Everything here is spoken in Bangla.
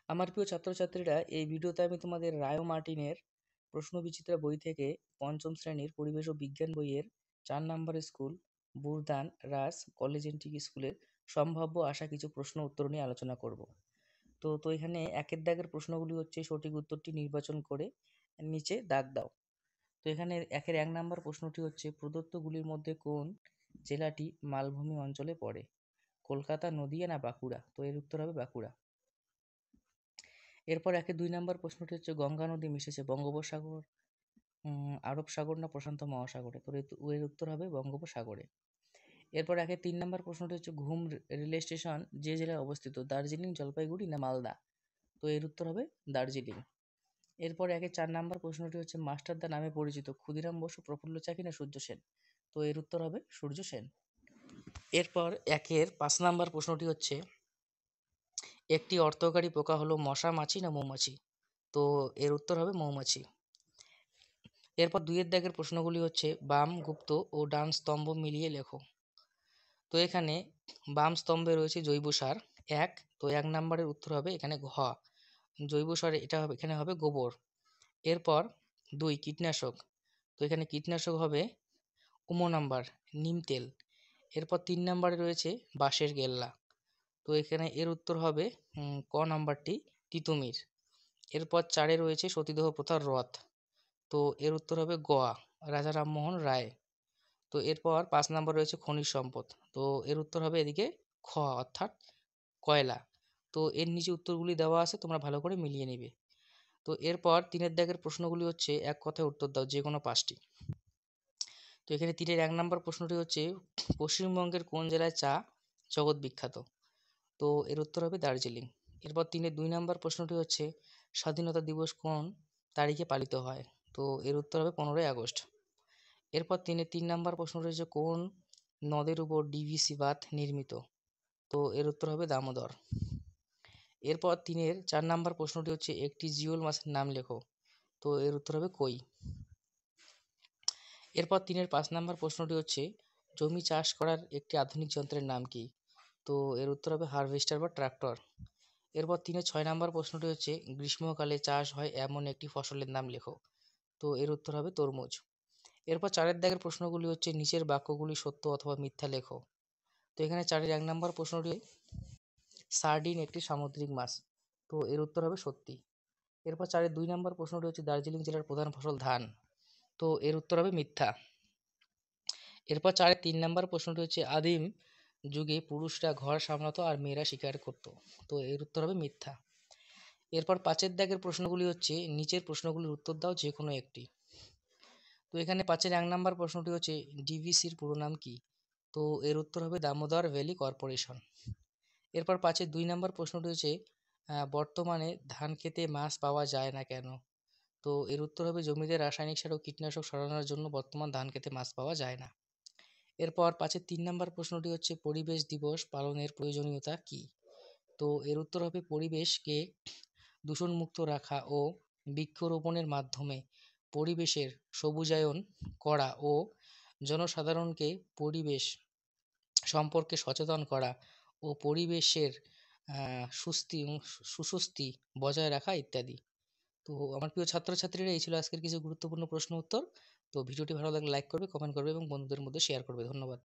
আমার প্রিয় ছাত্রছাত্রীরা, এই ভিডিওতে আমি তোমাদের রায় মার্টিনের প্রশ্নবিচিত্রা বই থেকে পঞ্চম শ্রেণীর পরিবেশ ও বিজ্ঞান বইয়ের 4 নম্বর স্কুল বুরদান রাস কলেজেন্টিক স্কুলের সম্ভাব্য আসা কিছু প্রশ্ন উত্তর নিয়ে আলোচনা করব। তো এখানে একের দাগের প্রশ্নগুলি হচ্ছে সঠিক উত্তরটি নির্বাচন করে নিচে দাগ দাও। তো এখানে 1 নম্বর প্রশ্নটি হচ্ছে প্রদত্তগুলির মধ্যে কোন জেলাটি মালভূমি অঞ্চলে পড়ে? কলকাতা, নদিয়া না বাঁকুড়া? তো এর উত্তর হবে বাঁকুড়া। এরপর 2 নম্বর প্রশ্নটি হচ্ছে গঙ্গা নদী মিশেছে বঙ্গোপসাগর, আরব সাগর না প্রশান্ত মহাসাগরে? তো এর উত্তর হবে বঙ্গোপসাগরে। এরপর 3 নম্বর প্রশ্নটি হচ্ছে ঘুম রেলওয়ে স্টেশন যে জেলায় অবস্থিত? দার্জিলিং, জলপাইগুড়ি না মালদা? তো এর উত্তর হবে দার্জিলিং। এরপর 4 নম্বর প্রশ্নটি হচ্ছে মাস্টারদা নামে পরিচিত ক্ষুদিরাম বসু, প্রফুল্ল চাকি না সূর্য সেন? তো এর উত্তর হবে সূর্য সেন। এরপর 5 নম্বর প্রশ্নটি হচ্ছে একটি অর্থকারী পোকা হলো মশা, মাছি না মৌমাছি? তো এর উত্তর হবে মৌমাছি। এরপর 2 দাগের প্রশ্নগুলি হচ্ছে বাম, গুপ্ত ও ডান স্তম্ভ মিলিয়ে লেখো। তো এখানে বাম স্তম্ভে রয়েছে জৈব সার 1, তো 1 নম্বরের উত্তর হবে এখানে ঘ, জৈব সার এটা হবে এখানে হবে গোবর। এরপর 2 কীটনাশক, তো এখানে কীটনাশক হবে নাম্বার নিম তেল। এরপর 3 নম্বরে রয়েছে বাঁশের গেল্লা, তো এখানে এর উত্তর হবে ক নাম্বারটি তিতুমির। এরপর 4 রয়েছে সতীদাহ প্রথার রথ, তো এর উত্তর হবে গোয়া, রাজা রামমোহন রায়। তো এরপর 5 নম্বর রয়েছে খনিজ সম্পদ, তো এর উত্তর হবে এদিকে খ অর্থাৎ কয়লা। তো এর নিচে উত্তরগুলি দেওয়া আছে, তোমরা ভালো করে মিলিয়ে নেবে। তো এরপর 3 দাগের প্রশ্নগুলি হচ্ছে এক কথায় উত্তর দাও যে কোনো 5টি। তো এখানে 1 নম্বর প্রশ্নটি হচ্ছে পশ্চিমবঙ্গের কোন জেলায় চা জগৎ বিখ্যাত? তো এর উত্তর হবে দার্জিলিং। এরপর 2 নম্বর প্রশ্নটি হচ্ছে স্বাধীনতা দিবস কোন তারিখে পালিত হয়? তো এর উত্তর হবে 15ই আগস্ট। এরপর 3 নম্বর প্রশ্নটি হচ্ছে কোন নদের উপর ডিভিসি বাঁধ নির্মিত? তো এর উত্তর হবে দামোদর। এরপর 4 নম্বর প্রশ্নটি হচ্ছে একটি জিওল মাছের নাম লেখো। তো এর উত্তর হবে কই। এরপর 5 নম্বর প্রশ্নটি হচ্ছে জমি চাষ করার একটি আধুনিক যন্ত্রের নাম কি? তো এর উত্তর হবে হারভেস্টার বা ট্রাক্টর। এরপর 6 নম্বর প্রশ্নটি হচ্ছে গ্রীষ্মকালে চাষ হয় এমন একটি ফসলের নাম লেখো। তো এর উত্তর হবে তরমুজ। এরপর 4 দাগের প্রশ্নগুলি হচ্ছে নিচের বাক্যগুলি সত্য অথবা মিথ্যা লেখো। তো এখানে 1 নম্বর প্রশ্নটি সার্ডিন একটি সামুদ্রিক মাছ, তো এর উত্তর হবে সত্যি। এরপর 2 নম্বর প্রশ্নটি হচ্ছে দার্জিলিং জেলার প্রধান ফসল ধান, তো এর উত্তর হবে মিথ্যা। এরপর 3 নম্বর প্রশ্নটি হচ্ছে আদিম যুগে পুরুষরা ঘর সামলাতো আর মেয়েরা শিকার করত, তো এর উত্তর হবে মিথ্যা। এরপর 5 দাগের প্রশ্নগুলি হচ্ছে নিচের প্রশ্নগুলির উত্তর দাও যে কোনো একটি। তো এখানে 1 নম্বর প্রশ্নটি হচ্ছে ডিভিসির পুরো নাম কি? তো এর উত্তর হবে দামোদর ভ্যালি কর্পোরেশন। এরপর 2 নম্বর প্রশ্নটি হচ্ছে বর্তমানে ধান খেতে মাছ পাওয়া যায় না কেন? তো এর উত্তর হবে জমিতে রাসায়নিক সার ও কীটনাশক ছড়ানোর জন্য বর্তমান ধান খেতে মাছ পাওয়া যায় না। এরপর 3 নম্বর প্রশ্নটি হচ্ছে পরিবেশ দিবস পালনের প্রয়োজনীয়তা কি? তো এর উত্তর হবে পরিবেশকে দূষণমুক্ত রাখা ও বৃক্ষরোপণের মাধ্যমে পরিবেশের সবুজায়ন করা ও জনসাধারণকে পরিবেশ সম্পর্কে সচেতন করা ও পরিবেশের সুস্থি বজায় রাখা ইত্যাদি। তো আমার প্রিয় ছাত্রছাত্রীরা, এই ছিল আজকের কিছু গুরুত্বপূর্ণ প্রশ্ন উত্তর। তো ভিডিওটি ভালো লাগলে লাইক করবে, কমেন্ট করবে এবং বন্ধুদের মধ্যে শেয়ার করবে। ধন্যবাদ।